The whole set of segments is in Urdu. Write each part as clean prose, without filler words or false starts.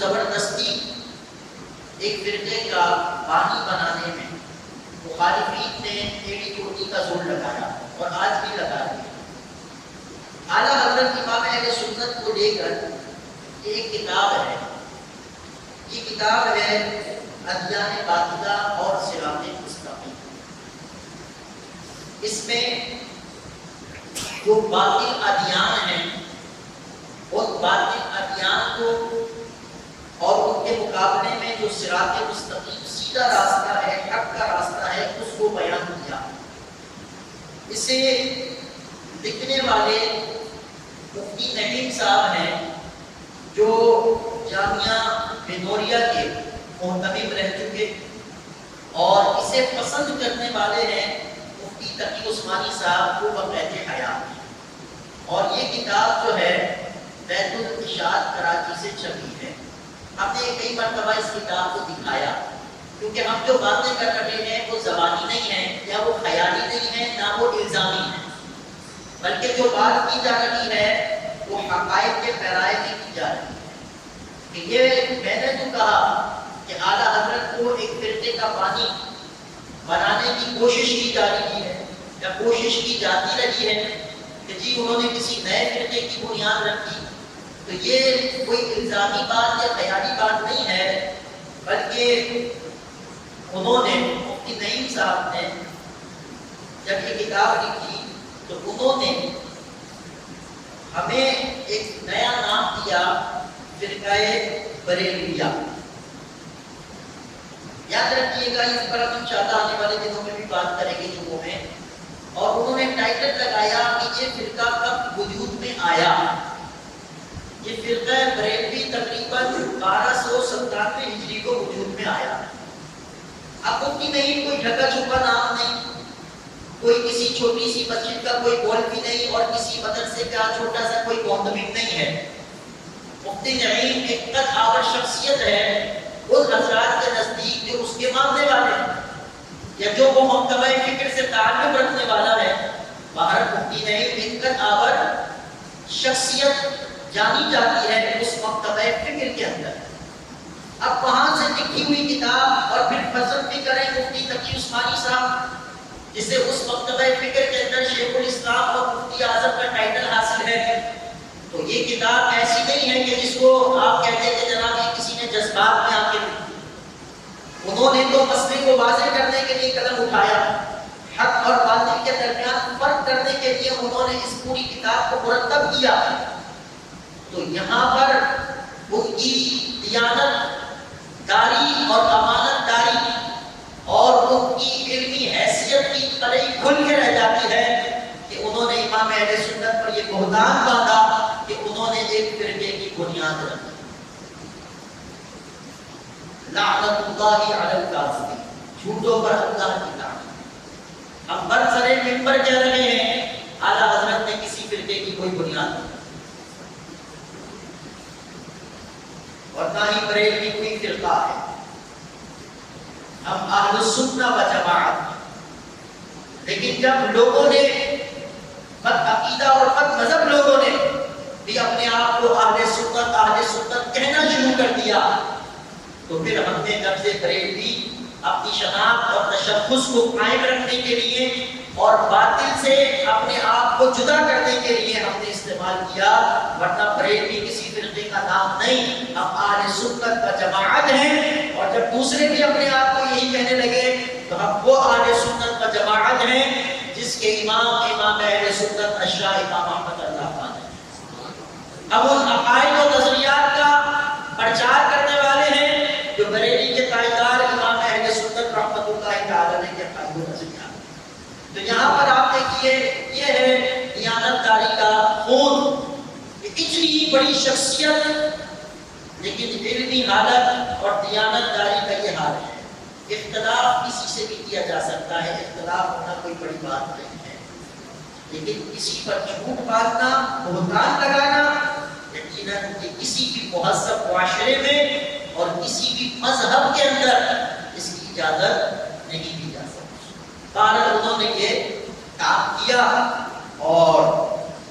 زبردستی ایک فرقے کا بانی بنانے میں مخالفین نے ایڑی چوٹی کا زور لگایا اور آج بھی لگا رہے ہیں۔ اعلیٰ حضرت امام اہل سنت کو لے کر ایک کتاب ہے، یہ کتاب ہے ادیان باطلہ اور صراط مستقیم۔ اس میں جو باطل ادیان ہیں اور باطل ادیان کو اور ان کے مقابلے میں جو صراط مستقیم سیدھا راستہ ہے، حق کا راستہ ہے، اس کو بیان کیا۔ اسے لکھنے والے مفتی نعیم صاحب ہیں جو جامعہ بنوریا کے محتمم رہ چکے، اور اسے پسند کرنے والے ہیں مفتی تقی عثمانی صاحب کو بقید حیات، اور یہ کتاب جو ہے بیت الارشاد کراچی سے چھپی ہے۔ ہم نے کئی مرتبہ اس کتاب کو دکھایا، کیونکہ ہم جو باتیں کر رہے ہیں وہ زبانی نہیں ہیں یا وہ خیالی نہیں ہے، نہ وہ الزامی ہے، بلکہ جو بات کی جا رہی ہے وہ حقائق کے پیرائے میں کی جا رہی ہے۔ کہ یہ میں نے جو کہا کہ اعلیٰ حضرت کو ایک فرقے کا بانی بنانے کی کوشش کی جا رہی ہے یا کوشش کی جاتی رہی ہے کہ جی انہوں نے کسی نئے فرقے کی بنیاد رکھی، تو یہ کوئی الزامی بات یا خیالی بات نہیں ہے، بلکہ انہوں نے مفتی نعیم صاحب نے جب یہ کتاب لکھی تو انہوں نے ہمیں ایک نیا نام دیا، فرقہ بریلویہ۔ یاد رکھیے گا، اس پر ہم انشاءاللہ آنے والے دنوں میں بھی بات کریں گے جمعوں میں۔ اور انہوں نے ٹائٹل لگایا کہ یہ فرقہ کب وجود میں آیا۔ یہ فرقہ بریلوی تقریباً 1297 ہجری کو وجود میں آیا۔ اب مفتی نعیم کوئی ڈھکا چھپا نام نہیں، کوئی کسی چھوٹی سی مسجد کا کوئی مولوی نہیں، اور کسی مدرسے کا چھوٹا سا کوئی محتمم نہیں ہے۔ مفتی نعیم ایک قد آور شخصیت ہے اس حضرات کے نزدیک جو اس کے ماننے والے ہیں یا جو وہ مکتبہ فکر سے تعلق رکھنے والا ہے۔ باہر مفتی نعیم ایک قد آور شخصیت جانی جاتی ہے اس مکتبہ فکر کے اندر۔ اب وہاں سے لکھی ہوئی کتاب، اور پھر فضل بھی کریں مفتی تقی عثمانی صاحب جسے اس مکتبہ فکر کے اندر شیخ الاسلام اور مفتی اعظم کا ٹائٹل حاصل ہے، تو یہ کتاب ایسی نہیں ہے کہ جس کو آپ کہتے ہیں کہ جناب یہ کسی نے جذبات میں آ کے لکھی۔ انہوں نے تو مسئلے کو واضح کرنے کے لیے قدم اٹھایا، حق اور باطل کے درمیان فرق کرنے کے لیے انہوں نے اس پوری کتاب کو مرتب کیا۔ تو یہاں پر ان کی دیانت داری اور امانت داری اور ان کی علمی حیثیت کی تلئی کھل کے رہ جاتی ہے کہ انہوں نے امام اہل سنت پر یہ بہتان باندھا کہ انہوں نے ایک فرقے کی بنیاد رکھی۔ لعنت اللہ علی الکاذبین، جھوٹوں پر اللہ کی لعنت۔ ہم برسر منبر کہہ رہے ہیں اعلیٰ حضرت نے کسی فرقے کی کوئی بنیاد نہیں، اور نہ ہی بریلوی کوئی فرقہ ہے۔ ہم اہل السنہ و جماعت، لیکن جب لوگوں نے بد عقیدہ اور بد مذہب لوگوں نے بھی اپنے آپ کو اہل سنت کہنا شروع کر دیا، تو پھر ہم نے لفظ بریلوی اپنی شناخت اور تشخص کو قائم رکھنے کے لیے اور باطل سے اپنے آپ کو جدا کرنے کے لیے ہم نے استعمال کیا، ورنہ بریلوی کسی فرقے کا نام نہیں، ہم اہل سنت و جماعت ہیں۔ اور جب دوسرے بھی اپنے آپ کو یہی کہنے لگے تو ہم وہ اہل سنت و جماعت ہیں جس کے امام اہل سنت اشراء امام احمد اللہ خان ہیں۔ اب ان عقائد و نظریات کا پرچار کرنے والے ہیں جو بریلی کے تائیدار امام اہل سنت رحمۃ اللہ تعالی علیہ کے عقائد و نظریات۔ تو یہاں پر آپ دیکھیے یہ ہے دیانت داری کا خون، اتنی بڑی شخصیت لیکن علمی حالت اور دیانت داری کا یہ حال ہے۔ اختلاف کسی سے بھی کیا جا سکتا ہے، اختلاف ہونا کوئی بڑی بات نہیں ہے، لیکن کسی پر جھوٹ باندھنا، بہتان لگانا، یقیناً کہ کسی بھی مہذب معاشرے میں اور کسی بھی مذہب کے اندر اس کی اجازت نہیں دی جا سکتی۔ بہرحال انہوں نے یہ کام کیا، اور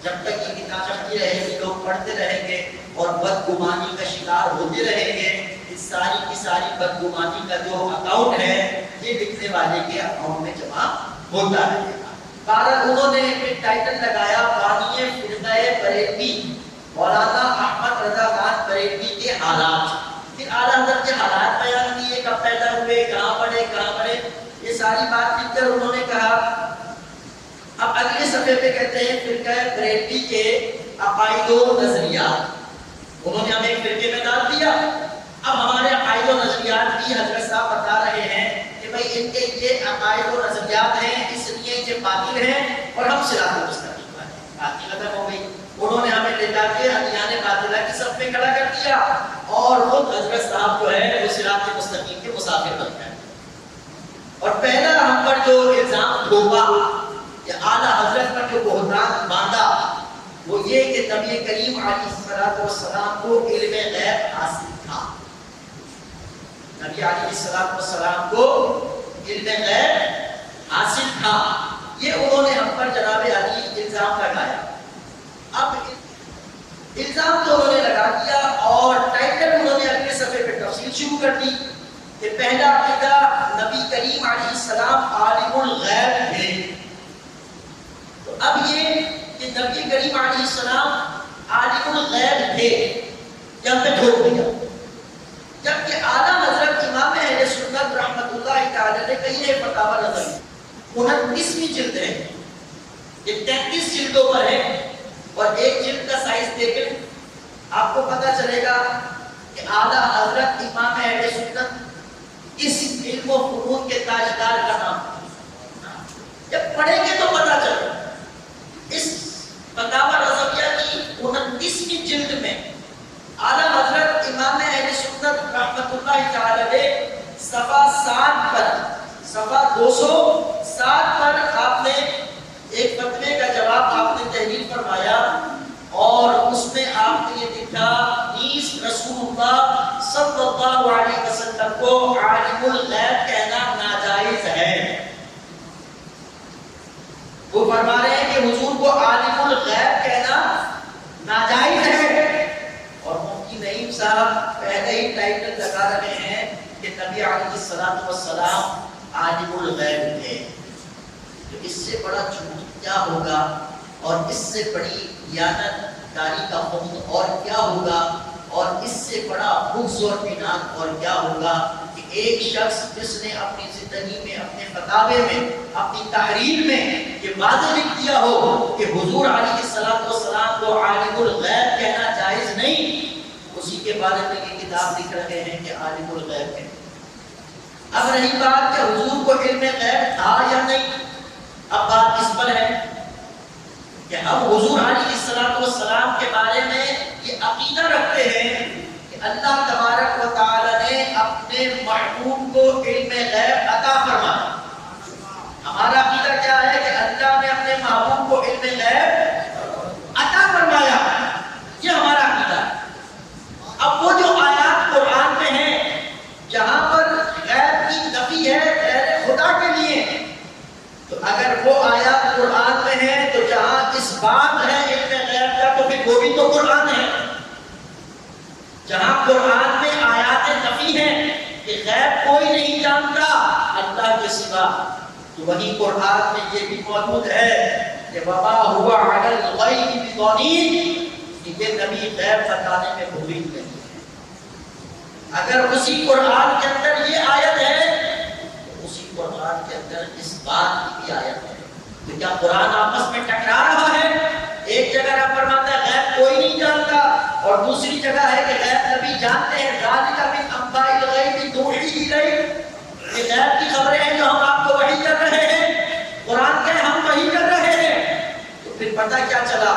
جب تک یہ کتاب چلتی رہے گی لوگ لوگ پڑھتے رہیں گے اور بدگمانی کا شکار ہوتے رہیں گے، اس ساری کی ساری بدگمانی کا جو اکاؤنٹ ہے یہ لکھنے والے کے اکاؤنٹ میں جمع ہوتا رہے گا۔ بہرحال انہوں نے ایک ٹائٹل لگایا بانی فرقہ بریلوی، مولانا احمد رضا خان بریلوی کے حالات۔ پھر اعلیٰ حضرت کے حالات بیان کیے، کب پیدا ہوئے، کہاں پڑھے، یہ ساری بات لکھ کر انہوں نے کہا۔ اب اگلے صفحے پہ کہتے ہیں فرقہ بریلوی کے عقائد و نظریات۔ انہوں نے ہمیں ایک فرقے میں ڈال دیا، اب ہمارے عقائد و نظریات بھی حضرت صاحب بتا رہے ہیں کہ بھئی ان کے یہ عقائد و نظریات ہیں، اس لیے یہ باطل ہیں اور ہم صراط مستقیم پر ہیں۔ بات ختم ہو گئی۔ انہوں نے ہمیں لے جا کے ادیان باطلہ کی صف میں کھڑا کر دیا اور خود حضرت صاحب جو ہے وہ صراط مستقیم کے مسافر بن گئے۔ اور پہلا ہم پر جو الزام ڈھوبا یا اعلیٰ حضرت پر جو بہتان باندھا وہ یہ کہ نبی کریم علیہ السلام کو علم غیب حاصل تھا۔ نبی علیہ السلام کو علم غیب حاصل تھا، یہ انہوں نے ہم پر جناب علی الزام لگایا۔ اب الزام تو انہوں نے لگا دیا اور ٹائٹل انہوں نے اگلے صفحے پہ تفصیل شروع کر دی کہ پہلا عقیدہ نبی کریم علیہ السلام عالم الغیب ہے۔ تو اب یہ کہ نبی کریم علیہ السلام عالم الغیب تھے جب پہ ٹھوک دیا، جبکہ اعلیٰ حضرت امام اہل سنت رحمۃ اللہ تعالی نے کہی ہے فتاوی نظری 29ویں جلد ہے، یہ 33 جلدوں پر ہے اور ایک جلد کا سائز دیکھیں آپ کو پتہ چلے گا کہ اعلیٰ حضرت امام اہل سنت اس علم و فنون کے تاجدار کا نام، جب پڑھیں گے تو پتہ چلے۔ اس فتاوی نظریہ کی 29ویں جلد میں اعلیٰ حضرت امام اہل سنت رحمۃ اللہ تعالی علیہ صفحہ 7 پر، صفحہ 207 پر آپ نے ایک فتوے کا جواب آپ نے تحریر فرمایا اور اس میں آپ نے یہ لکھا نیز رسول اللہ صلی اللہ علیہ وسلم کو عالم الغیب کہنا ناجائز ہے۔ وہ فرما رہے ہیں کہ حضور کو عالم الغیب کہنا ناجائز ہے، اور مفتی نعیم صاحب پہلے ہی ٹائٹل لگا رہے ہیں کہ نبی علیہ السلام عالم الغیب تھے۔ تو اس سے بڑا جھوٹ کیا ہوگا اور اس سے بڑی خیانت کاری کا خود اور کیا ہوگا، اور اس سے بڑا بغض اور عناد اور کیا ہوگا کہ ایک شخص جس نے اپنی زندگی میں، اپنے فتاوے میں، اپنی تحریر میں یہ واضح لکھ دیا ہو کہ حضور علیہ السلام کو عالم الغیب کہنا جائز نہیں، اسی کے بارے میں یہ کتاب لکھ رہے ہیں کہ عالم الغیب ہے۔ اب رہی بات کہ حضور کو علم غیب تھا یا نہیں، اب بات اس پر ہے کہ ہم حضور علیہ السلام کے بارے میں یہ عقیدہ رکھتے ہیں کہ اللہ تبارک و تعالی نے اپنے محبوب کو علم غیب عطا فرمایا۔ ہمارا عقیدہ کیا ہے کہ اللہ نے اپنے محبوب کو علم غیب عطا فرمایا، یہ ہمارا عقیدہ ہے۔ اب وہ جو آیات قرآن میں ہیں جہاں پر غیب کی نفی ہے غیر خدا کے لیے، تو اگر وہ آیات قرآن میں ہیں تو جہاں اس بات ہے علم غیب کا تو پھر وہ بھی تو قرآن ہے۔ جہاں قرآن میں آیات نفی ہیں کہ غیب کوئی نہیں جانتا اللہ کے سوا، تو وہی قرآن میں یہ بھی موجود ہے کہ وما هو علی الغیب بضنین، کہ یہ نبی غیب بتانے میں مبین نہیں ہے۔ اگر اسی قرآن کے اندر یہ آیت ہے تو اسی قرآن کے اندر اس بات کی بھی آیت ہے۔ تو کیا قرآن آپس میں ٹکرا رہا ہے؟ ایک جگہ رب فرماتا ہے غیب کوئی نہیں جانتا اور دوسری جگہ ہے کہ غیب نبی جانتے ہیں، ذالک من انباء الغیب نوحیہ الیک، یہ غیب کی خبریں ہیں جو ہم آپ کو وحی کر رہے ہیں، قرآن کے ہم وحی کر رہے ہیں۔ تو پھر پتہ کیا چلا،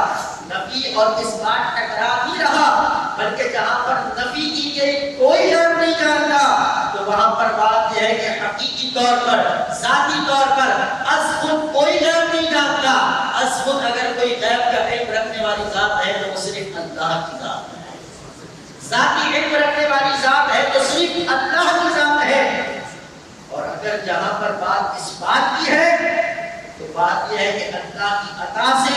نبی اور اس بات ٹکرا نہیں رہا، بلکہ جہاں پر نبی کی گئی کوئی غیب نہیں جانتا تو وہاں پر بات یہ ہے کہ حقیقی طور پر، ذاتی طور پر از خود کوئی غیب نہیں جانتا۔ از خود اگر کوئی غیب کا علم رکھنے والی ذات ہے تو وہ صرف اللہ کی ذات ہے، ذاتی علم رکھنے والی ذات ہے تو صرف اللہ کی ذات ہے۔ اور اگر جہاں پر بات اس بات کی ہے تو بات یہ ہے کہ اللہ کی عطا سے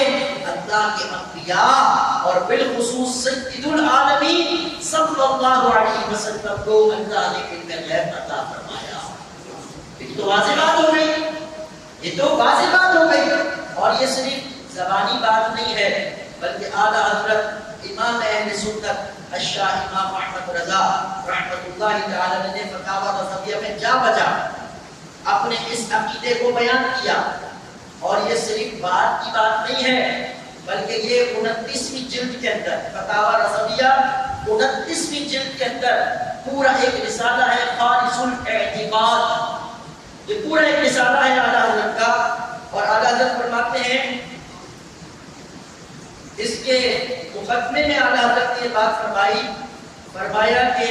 اللہ کے انبیاء اور بالخصوص سید العالمین صلی اللہ علیہ وسلم کو اللہ نے علم غیب عطا فرمایا. یہ تو واضح بات ہو گئی, یہ تو واضح بات ہو گئی. اور یہ صرف زبانی بات نہیں ہے بلکہ اعلیٰ حضرت امام اہل سنت الشاہ امام احمد رضا رحمۃ اللہ تعالی نے فتاوی رضویہ میں جا بجا اپنے اس عقیدے کو بیان کیا. اور یہ صرف بات کی بات نہیں ہے بلکہ یہ 29ویں جلد کے اندر فتاوی رضویہ 29ویں جلد کے اندر پورا ایک رسالہ ہے خالص الاعتقاد. یہ پورا ایک رسالہ ہے اعلیٰ حضرت کا. اور اعلیٰ حضرت فرماتے ہیں اس کے مقدمے میں اعلیٰ حضرت نے یہ بات فرمایا کہ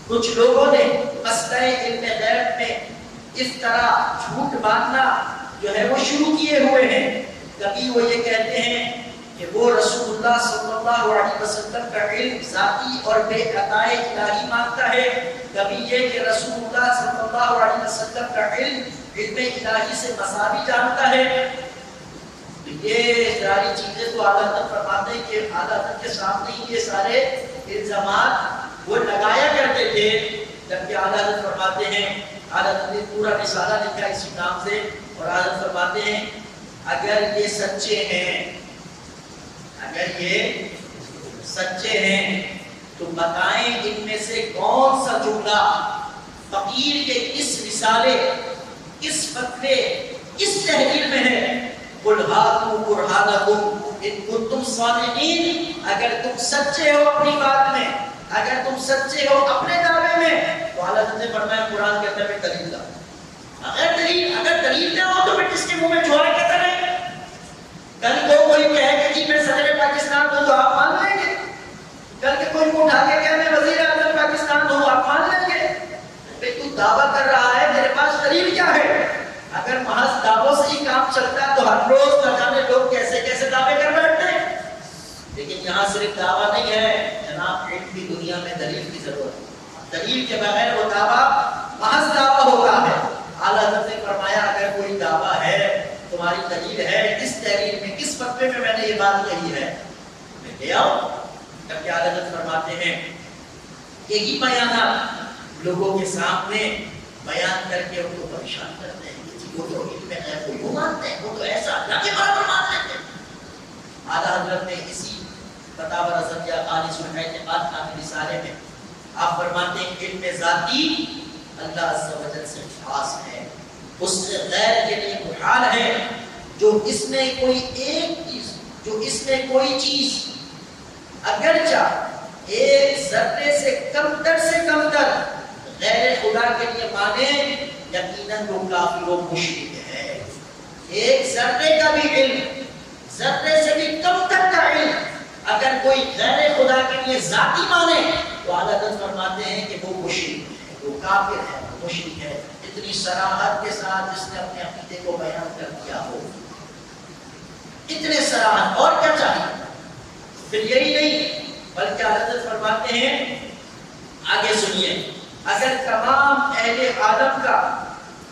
کچھ لوگوں نے مسئلہ علم غیب میں اس طرح جھوٹ باندھنا جو ہے وہ شروع کیے ہوئے ہیں. کبھی وہ یہ کہتے ہیں کہ وہ رسول اللہ صلی اللہ علیہ وسلم کا علم ذاتی اور بے عطائے الہی مانگتا ہے. کبھی یہ کہ رسول اللہ صلی اللہ علیہ وسلم کا علم الہی سے مساوی جانتا ہے. یہ ساری چیزیں تو اعلیٰ حضرت فرماتے ہیں کہ اعلیٰ حضرت کے سامنے ہی یہ سارے الزامات وہ لگایا کرتے تھے. جبکہ اعلیٰ حضرت فرماتے ہیں, اعلیٰ حضرت نے پورا رسالہ لکھا اسی نام سے, اور اعلیٰ حضرت فرماتے ہیں اگر یہ سچے ہیں, اگر یہ سچے ہیں تو بتائیں ان میں سے کون سا جملہ فقیر کے اس رسالے, اس فتوے, اس تحریر میں ہے. قُلْ هَاتُوا بُرْهَانَكُمْ إِن كُنتُمْ صَادِقِينَ. اگر تم سچے ہو اپنی بات میں, اگر تم سچے ہو اپنے دعوے میں, تو اعلیٰ حضرت نے فرمایا قرآن کے اندر میں دلیل لاؤ. اگر دلیل نہ ہو تو پھر کس کے منہ میں چھوڑ کے کریں. کل کو کوئی کہے کہ جی میں صدر پاکستان ہوں تو آپ مان لیں گے. کل کے کوئی منہ اٹھا کے کہے میں وزیر اعظم پاکستان ہوں, آپ مان لیں گے. بھئی تو دعویٰ کر رہا ہے, میرے پاس دلیل کیا ہے؟ اگر محض دعووں سے ہی کام چلتا ہے تو ہر روز نہ جانے لوگ کیسے کیسے دعوے کر بیٹھتے ہیں. لیکن یہاں صرف دعویٰ نہیں ہے جناب, علم کی دنیا میں دلیل کی ضرورت ہے. دلیل کے بغیر وہ دعویٰ محض دعویٰ ہوتا ہے. اعلیٰ حضرت نے فرمایا اگر کوئی دعویٰ ہے, تمہاری دلیل ہے, کس تحریر میں, کس فتوے میں نے یہ بات کہی ہے, میں لے آؤ. جبکہ اعلیٰ حضرت فرماتے ہیں یہی بیانات لوگوں کے سامنے بیان کر کے ان کو پریشان کرتے ہیں. وہ تو علم غیب کو یوں مانتے ہیں, وہ تو ایسا اللہ کے برابر مان لیتے ہیں. اعلیٰ حضرت نے اسی فتاوی رضویہ خالص الاعتقاد نامی رسالے میں آپ فرماتے ہیں علم ذاتی اللہ عز و جل سے خاص ہے, اس سے غیر کے لیے محال ہے. جو اس میں کوئی ایک چیز, جو اس میں کوئی چیز اگرچہ ایک ذرے سے کم تر غیر خدا کے لیے مانے, یقیناً وہ کافر و مشرک ہے. ایک ذرے کا بھی علم, ذرے سے بھی کم تر کا علم اگر کوئی غیر خدا کے لیے ذاتی مانے تو اعلیٰ حضرت فرماتے ہیں کہ وہ مشرک ہے, وہ کافر ہے, وہ مشرک ہے. اتنی صراحت کے ساتھ جس نے اپنے عقیدے کو بیان کر دیا ہو, اتنے صراحت, اور کیا چاہیے. پھر یہی نہیں بلکہ اعلیٰ حضرت فرماتے ہیں, آگے سنیے, اگر تمام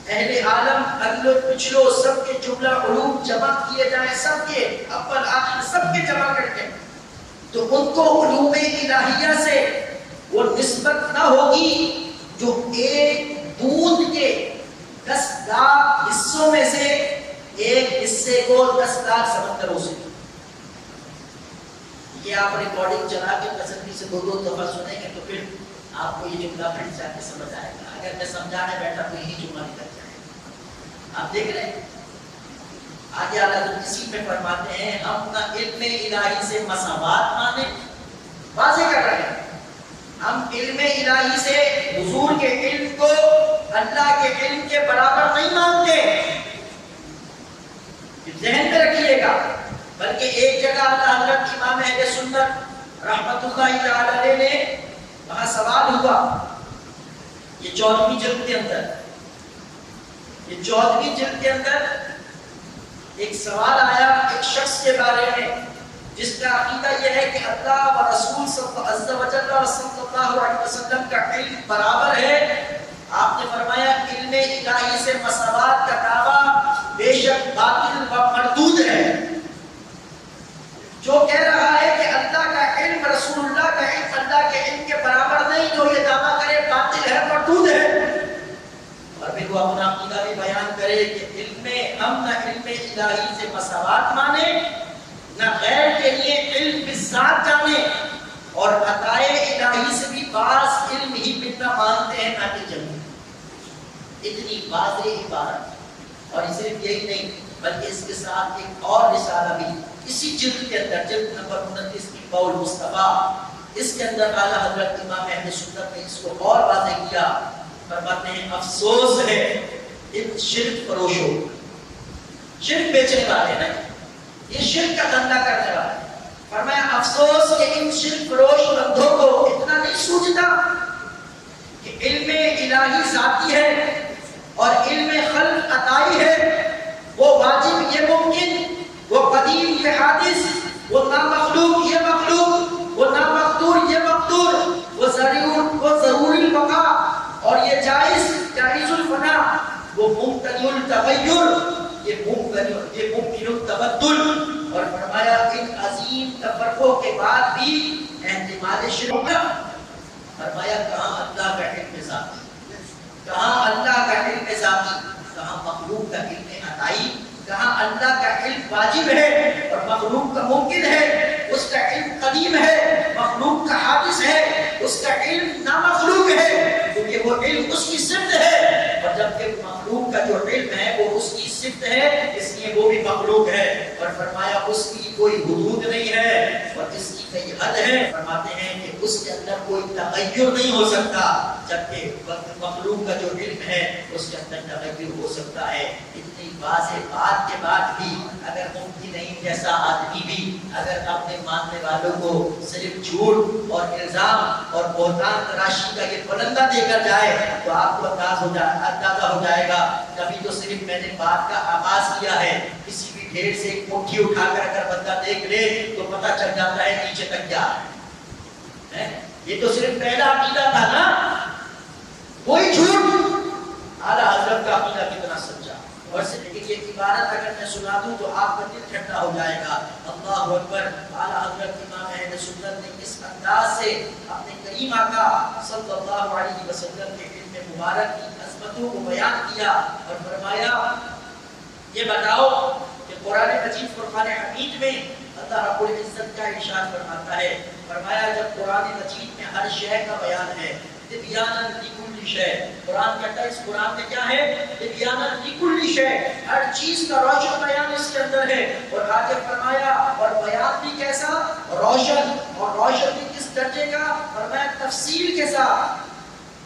اہل عالم اگلو پچھلو سب کے جملہ علوم جمع کیے جائیں, سب کے اول آخر سب کے جمع کر کے, تو ان کو علوم الہیہ سے وہ نسبت نہ ہوگی جو ایک بوند کے 10 لاکھ حصوں میں سے ایک حصے کو 10 لاکھ سمندروں سے. یہ آپ ریکارڈنگ چلا کے تسلی سے 2 دفعہ سنیں گے تو پھر آپ کو یہ جملہ پھر جا کے سمجھ آئے گا. اگر میں سمجھانے بیٹھا تو یہی جملہ نکل جائے گا. آپ دیکھ رہے ہیں آگے اعلیٰ حضرت اسی میں فرماتے ہیں ہم نہ علم الہی سے مساوات مانے, واضح کر رہے ہیں ہم علم الہی سے حضور کے علم کو اللہ کے علم کے برابر نہیں مانتے. ذہن میں رکھیے گا. بلکہ ایک جگہ اعلیٰ حضرت امام اہل سنت رحمۃ اللہ تعالی علیہ نے وہاں سوال ہوا, یہ 14ویں جلد کے اندر, یہ 14ویں جلد کے اندر ایک سوال آیا ایک شخص کے بارے میں جس کا عقیدہ یہ ہے کہ اللہ و رسول صلی اللہ علیہ وسلم کا علم برابر ہے. آپ نے فرمایا علم الہی سے مساوات کا دعویٰ بے شک باطل و مردود ہے. جو کہہ رہا ہے کہ اللہ کا علم رسول اللہ کا علم اللہ کے علم کے برابر نہیں، جو یہ دعویٰ کرے باطل ہے، مردود ہے. اور پھر وہ اپنا عقیدہ بھی بیان کرے کہ علم ہم نہ علم الہی سے مساوات مانے، نہ غیر کے لیے علم بالذات جانے، اور عطائے الہی سے بھی بعض علم ہی ملنا مانتے ہیں، نہ کہ جنت. اتنی واضح عبارت. اور صرف یہی نہیں بلکہ اس کے ساتھ ایک اور رسالہ بھی اسی جلد کے اندر، جلد نمبر 29 کی قول مصطفیٰ، اس کے اندر اعلیٰ حضرت امام اہل سنت نے اس کو اور واضح کیا. فرماتے ہیں افسوس ہے ان شرک فروشوں، شرک بیچنے والے نا، یہ شرک کا دھندا کرنے والے. فرمایا افسوس کہ ان شرک فروش بندوں کو اتنا نہیں سوچتا کہ علم الہی ذاتی ہے اور علم خلق عطائی ہے. وہ واجب یہ ممکن، وہ قدیم یہ حادث، وہ نامخلوق یہ مخلوق، وہ نامقدور یہ مقدور، وہ ضروری البقاء اور یہ جائز الفنا، وہ ممتنع التغیر، یہ ممکن التبدل. اور فرمایا ان عظیم تفرقوں کے بعد بھی احتمال شرک. فرمایا کہاں اللہ کا علم ذاتی، کہاں اللہ کا علم ذاتی، کہاں مخلوق کا علم عطائی، کہاں اللہ کا علم واجب ہے اور مخلوق کا ممکن ہے، اس کا علم قدیم ہے، مخلوق کا حادث ہے، اس کا علم نامخلوق ہے، کیونکہ وہ علم اس کی صفت ہے. اور جبکہ مخلوق کا جو علم ہے وہ اس کی صفت ہے، اس لیے وہ بھی مخلوق ہے. اور فرمایا اس کی کوئی حدود نہیں ہے اور اس کی کوئی حد ہے. فرماتے ہیں کہ اس کے اندر کوئی تغیر نہیں ہو سکتا، جبکہ مخلوق کا جو علم ہے اس کے اندر تغیر ہو سکتا ہے. اتنی واضح بات کے بعد بھی اگر ممکن نہیں جیسا آدمی بھی اگر اپنے ماننے والوں کو صرف جھوٹ اور الزام اور بہتان تراشی کا یہ پلندہ دے کر جائے تو آپ کو اندازہ ہو جائے گا کبھی تو صرف میں نے بات کا آغاز کیا ہے. کسی بھی ڈھیر سے ایک مٹھی اٹھا کر اگر بندہ دیکھ لے تو پتہ چل جاتا ہے نیچے تک کیا ہے. یہ تو صرف پہلا عقیدہ تھا نا، وہی جھوٹ. اعلیٰ حضرت کا عقیدہ کتنا سچا. اور لیکن یہ عبارت اگر میں سنا دوں تو آپ کا دل ٹھنڈا ہو جائے گا. اللہ اکبر. اعلیٰ حضرت امام اہل سنت نے اس انداز سے اپنے کریم آقا صلی اللہ علیہ وسلم کے علم مبارک کی عظمتوں کو بیان کیا اور فرمایا یہ بتاؤ کہ قرآن مجید فرقان حمید میں اللہ رب العزت کا ارشاد فرماتا ہے. فرمایا جب قرآن مجید میں ہر شے کا بیان ہے، تبیانا لکل شے، قرآن کہتا ہے اس قرآن میں کیا ہے؟ تبیانا لکل شے، ہر چیز کا روشن بیان اس کے اندر ہے. اور آگے فرمایا اور بیان بھی کیسا؟ روشن. اور روشن بھی کس درجے کا؟ فرمایا تفصیل کے ساتھ.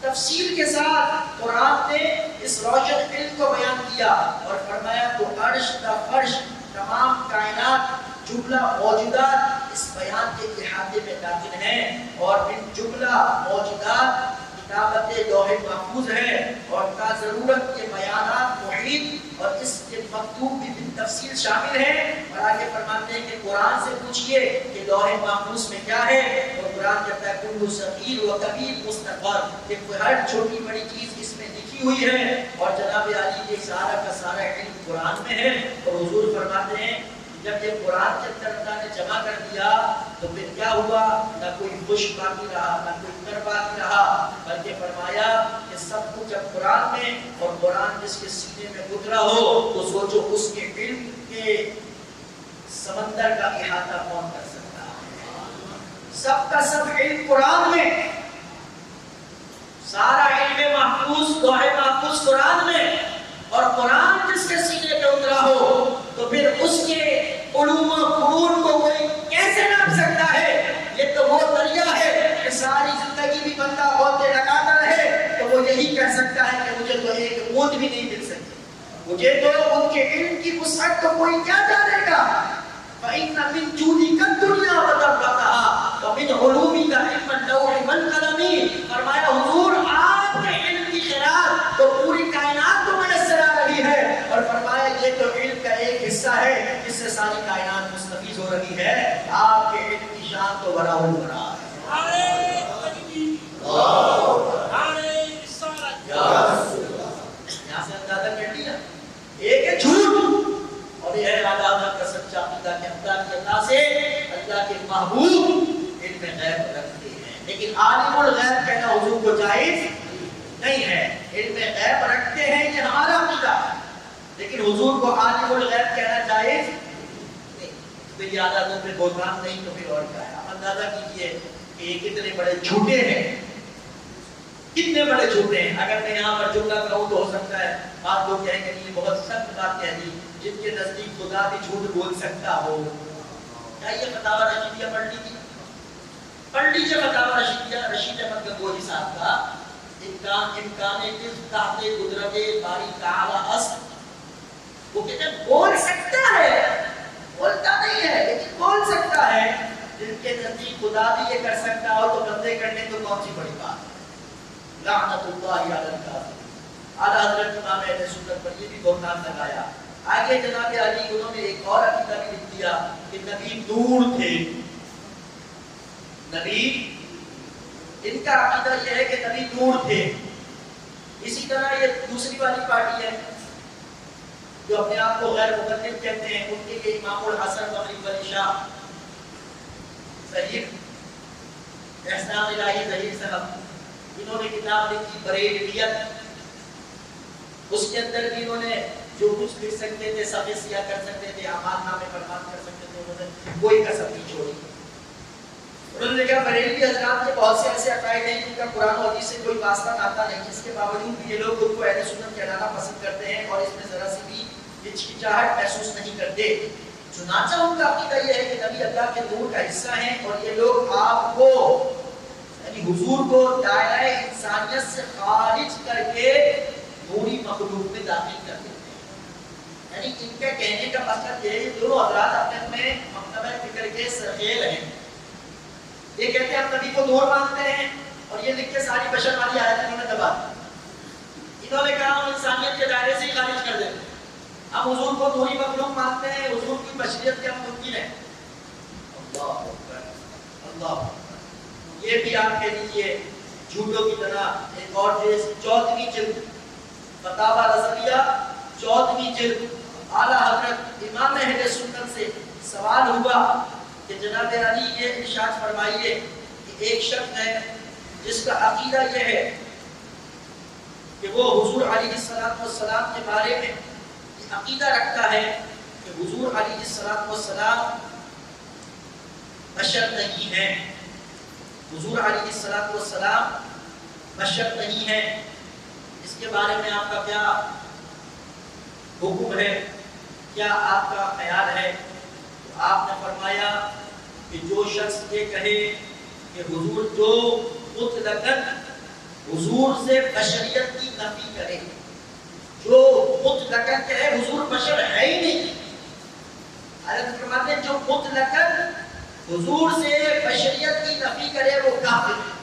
تفصیل کے ساتھ قرآن نے اس روشن علم کو بیان کیا اور فرمایا تو عرش تا فرش تمام کائنات جملہ موجودات اس بیان کے احاطے میں داخل ہیں. اور ان جملہ موجودات کتابت لوح محفوظ ہے اور تا ضرورت کے بیانات محیط اور اس کے مکتوب بھی تفصیل شامل ہیں. اور آگے فرماتے ہیں کہ قرآن سے پوچھئے کہ لوح محفوظ میں کیا ہے، اور قرآن کہتا ہے کل صغیر و کبیر مستقبر، کہ ہر چھوٹی بڑی چیز اس میں لکھی ہوئی ہے. اور جناب علی یہ سارا کا سارا علم قرآن میں ہے. اور حضور فرماتے ہیں جب یہ قرآن کے اندر اللہ نے جمع کر دیا تو پھر کیا ہوا؟ نہ کوئی خوش باقی رہا، نہ کوئی کر باقی رہا، بلکہ فرمایا کہ سب کچھ جب قرآن میں، اور قرآن جس کے سینے میں اترا ہو تو سوچو اس کے علم کے سمندر کا احاطہ کون کر سکتا ہے؟ سب کا سب علم قرآن میں، سارا علم محفوظ لوح محفوظ قرآن میں. اور قرآن جس کے سینے پہ اترا ہو تو پھر اس کے علوم و فنون کو کوئی کیسے ناپ سکتا ہے؟ یہ تو وہ دریا ہے کہ ساری زندگی بھی بندہ غوطے لگاتا رہے تو وہ یہی کہہ سکتا ہے کہ مجھے تو ایک اونٹ بھی نہیں مل سکتی. مجھے تو ان کے علم کی وسعت کو کوئی کیا جانے گا. فَإِنَّ مِن جُودِكَ الدُّنْيَا وَدَرَّتَهَا وَمِنْ عُلُومِكَ عِلْمَ اللَّوْحِ وَالْقَلَمِ. فرمایا حضور آپ کے علم کی خیرات تو پوری کائنات کو میسر آ رہی ہے. اور فرمایا یہ تو علم کا ایک حصہ ہے جس سے ساری کائنات مستفیض ہو رہی ہے. آپ کے علم کی شان تو بڑا ہو رہا ہے. یہاں سے اندازہ کر لیا. ایک ہے جھوٹ محبوب علم غیب رکھتے ہیں، لیکن عالم الغیب کہنا حضور کو جائز نہیں ہے۔ علم غیب رکھتے ہیں یہ ہمارا عقیدہ ہے، لیکن حضور کو عالم الغیب کہنا جائز نہیں۔ تو یہ آدھا تو پھر بہتان نہیں تو پھر اور کیا ہے؟ آپ اندازہ کیجئے کہ یہ کتنے بڑے جھوٹے ہیں، کتنے بڑے جھوٹے ہیں۔ اگر میں یہاں پر جملہ کہوں تو ہو سکتا ہے آپ لوگ کہیں کہ یہ بہت سخت بات کہہ دی، جن کے نزدیک خدا بھی جھوٹ بول سکتا ہو۔ کیا یہ فتاوی رشیدیہ پڑھ لی تھی؟ پڑھ لیجیے فتاوی رشیدیہ رشید احمد گنگوہی صاحب کا، امکان تحت قدرت باری تعالی اصل۔ وہ کہتے ہیں بول سکتا ہے، بولتا نہیں ہے لیکن بول سکتا ہے۔ جن کے نزدیک خدا بھی یہ کر سکتا ہو تو بندے کرنے تو کون سی بڑی بات؟ لعنت اللہ علی الکافرین۔ اعلیٰ حضرت امام اہل سنت پر یہ بھی بہتان لگایا۔ آگے جناب علی انہوں نے ایک اور عقیدہ بھی لکھ دیا کہ نبی نور تھے۔ نبی، ان کا عقیدہ یہ ہے کہ نبی نور تھے۔ اسی طرح یہ دوسری والی پارٹی ہے جو اپنے آپ کو غیر مقلد کہتے ہیں، ان کے لیے امام الحسن مغرب علی شاہ ظہیر احسان الہی ظہیر صاحب، انہوں نے کتاب لکھی بریلویت۔ اس کے اندر بھی انہوں نے جو کچھ لکھ سکتے تھے، صفحے سیاہ کر سکتے تھے، اعمال نامے پر بات کر سکتے تھے، انہوں نے کوئی کسر نہیں چھوڑی۔ انہوں نے کہا بریلوی حضرات کے بہت سے ایسے عقائد ہیں جن کا قرآن و حدیث سے کوئی واسطہ ناتا نہیں، اس کے باوجود بھی یہ لوگ خود کو اہل سنت کہلانا پسند کرتے ہیں اور اس میں ذرا سی بھی ہچکچاہٹ محسوس نہیں کرتے۔ چنانچہ ان کا عقیدہ یہ ہے کہ نبی اللہ کے نور کا حصہ ہیں اور یہ لوگ آپ کو یعنی حضور کو دائرۂ انسانیت سے خارج کر کے نوری مخلوق میں داخل کر دیتے ہیں۔ یعنی ان کے کہنے کا مقصد یہ ہے کہ دونوں حضرات اپنے میں مکتبہ فکر کے سرخیل ہیں۔ یہ کہتے ہیں ہم نبی کو نور مانتے ہیں اور یہ لکھ کے ساری بشر والی آیت انہوں نے دبا دی۔ انہوں نے کہا ہم انسانیت کے دائرے سے ہی خارج کر دیتے ہیں، ہم حضور کو نوری مخلوق مانتے ہیں، حضور کی بشریت کے ہم ممکن ہے۔ اللہ اکبر، اللہ اکبر۔ یہ بھی آپ کہہ لیجیے جھوٹوں کی طرح ایک اور چیز، 14ویں جلد فتاوی رضویہ 14ویں جلد، اعلیٰ حضرت امام اہل سنت سے سوال ہوا کہ جناب علی یہ ارشاد فرمائیے کہ ایک شخص ہے جس کا عقیدہ یہ ہے کہ وہ حضور علیہ السلام کے بارے میں عقیدہ رکھتا ہے کہ حضور علیہ السلام بشر نہیں ہے، حضور علیہ السلام بشر نہیں ہے، اس کے بارے میں آپ کا کیا حکم ہے، کیا آپ کا خیال ہے؟ تو آپ نے فرمایا کہ جو شخص یہ کہے کہ حضور جو مطلقاً حضور سے بشریت کی نفی کرے، جو مطلقاً کہے حضور بشر ہے ہی نہیں، حضرت فرماتے ہیں جو مطلقاً حضور سے بشریت کی نفی کرے وہ کافر ہے۔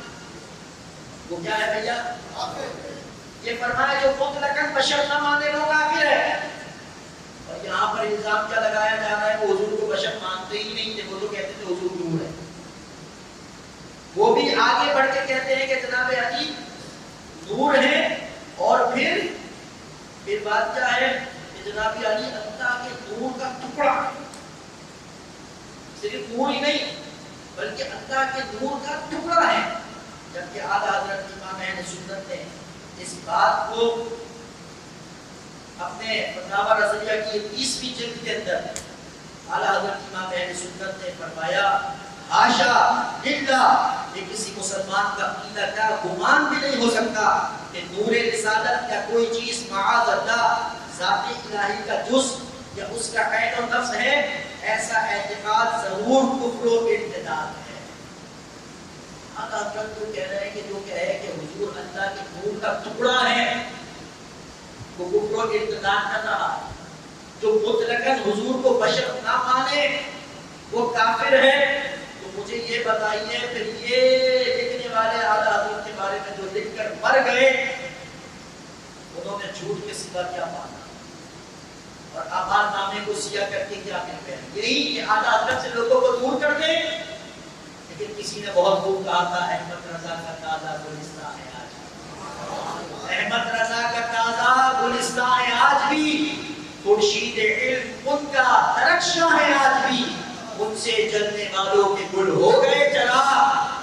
وہ کیا ہے بھیا؟ یہ فرمایا جو مطلقاً بشر نہ مانے وہ کافر ہے۔ اور یہاں پر الزام کیا لگایا جا رہا ہے وہ حضور کو بشر مانتے ہی نہیں تھے، وہ تو کہتے تھے حضور نور ہے۔ وہ بھی آگے بڑھ کے کہتے ہیں کہ جناب علی نور ہے، اور پھر بات کیا ہے کہ جناب علی اللہ کے نور کا ٹکڑا، صرف نور ہی نہیں بلکہ اللہ کے نور کا ٹکڑا ہے۔ جبکہ اعلیٰ حضرت امام اہل سنت نے اس بات کو اپنے فتاوی رضویہ کی 30ویں جلد کے اندر اعلیٰ حضرت امام اہل سنت نے فرمایا حاشا للہ، یہ کسی مسلمان کا عقیدہ کا گمان بھی نہیں ہو سکتا کہ نور رسالت یا کوئی چیز معاذ اللہ ذات الہی کا جزء یا اس کا عین و نفس ہے، ایسا اعتقاد ضرور کفر و ارتداد ہے۔ اعلیٰ حضرت تو کہہ رہے ہیں کہ جو کہے کہ حضور اللہ کے نور کا ٹکڑا ہے وہ کفر و ارتداد کر رہا ہے، جو مطلقاً حضور کو بشر نہ مانے وہ کافر ہے۔ تو مجھے یہ بتائیے پھر یہ لکھنے والے اعلیٰ حضرت کے بارے میں جو لکھ کر مر گئے انہوں نے جھوٹ کے سوا کیا مانا اور اعمال نامے کو سیاہ کر کے کیا مل گئے؟ یہی کہ اعلیٰ حضرت سے لوگوں کو دور کر دیں۔ لیکن کسی نے بہت خوب کہا تھا احمد رضا کا تازہ گلستان ہے آج، احمد رضا کا تازہ گلستان ہے آج بھی، خورشید علم ان کا درخشاں ہے آج بھی۔ ان سے جلنے والوں کے گل ہو گئے چلا،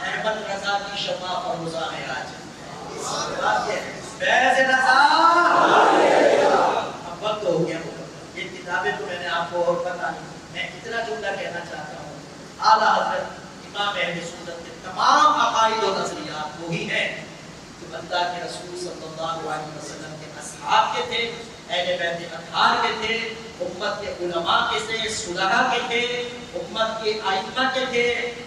احمد رضا کی شمع فروزہ ہے آج۔ فیض رضا اب وقت ہو گیا، یہ کتابیں تو میں نے آپ کو اور پتا نہیں، میں اتنا جملہ کہنا چاہتا ہوں، اعلیٰ حضرت امام اہل سنت کے تمام عقائد و نظریات وہی ہیں جو اللہ کے رسول صلی اللہ علیہ وسلم کے اصحاب کے تھے، اہل بیت اطہار کے تھے، امت کے علماء کے تھے، صلحاء کے تھے، امت کے ائمہ کے تھے،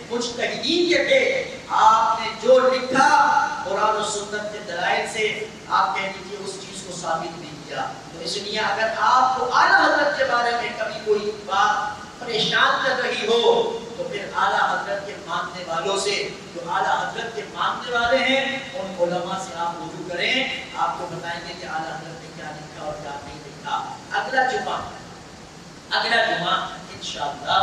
مجتہدین کے تھے۔ آپ نے جو لکھا قرآن و سنت کے دلائل سے، آپ کہہ لیجیے اس چیز کو ثابت نہیں کیا۔ تو اس لیے اگر آپ کو اعلیٰ حضرت کے بارے میں کبھی کوئی بات پریشان کر رہی ہو تو پھر اعلیٰ حضرت کے ماننے والوں سے، جو اعلیٰ حضرت کے ماننے والے ہیں، ان علماء سے آپ رجوع کریں، آپ کو بتائیں گے کہ اعلیٰ حضرت نے کیا لکھا اور کیا نہیں لکھا۔ اگلا جمعہ انشاءاللہ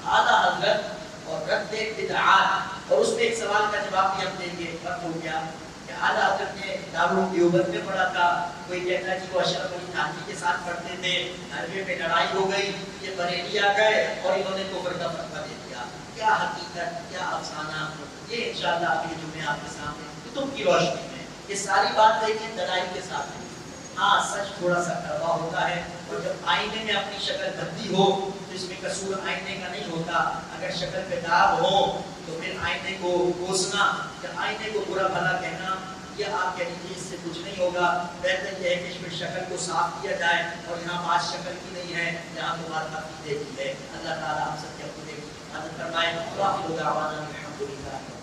اعلیٰ حضرت اور رد بدعات، اور اس میں ایک سوال کا جواب بھی ہم دیں گے۔ وقت ہو گیا کہ اعلیٰ حضرت نے دارالدیوبند میں پڑھا تھا، کوئی کہتا ہے جی وہ اشرف علی تھانوی کے ساتھ پڑھتے تھے، عربی میں لڑائی ہو گئی، یہ بریلی آ گئے اور انہوں نے کفر کا فتویٰ دے دیا۔ کیا حقیقت، کیا افسانہ، یہ انشاءاللہ اگلے جمعے آپ کے سامنے کتب کی روشنی میں یہ ساری بات دیکھیں دلائل کے ساتھ۔ ہاں سچ تھوڑا سا کڑوا ہوتا ہے، اور جب آئینے میں اپنی شکل بندی ہو تو اس میں قصور آئینے کا نہیں ہوتا۔ اگر شکل پہ داغ ہو تو پھر آئینے کو کوسنا یا آئینے کو برا بھلا کہنا، یہ آپ کہہ لیجیے اس سے کچھ نہیں ہوگا۔ بہتر یہ ہے کہ اس میں شکل کو صاف کیا جائے، اور یہاں بات شکل کی نہیں ہے، یہاں تو بات عقیدے کی ہے۔ اللہ تعالیٰ ہم سب کے عقیدے کی حفاظت فرمائے۔ وآخر دعوانا الحمدللہ۔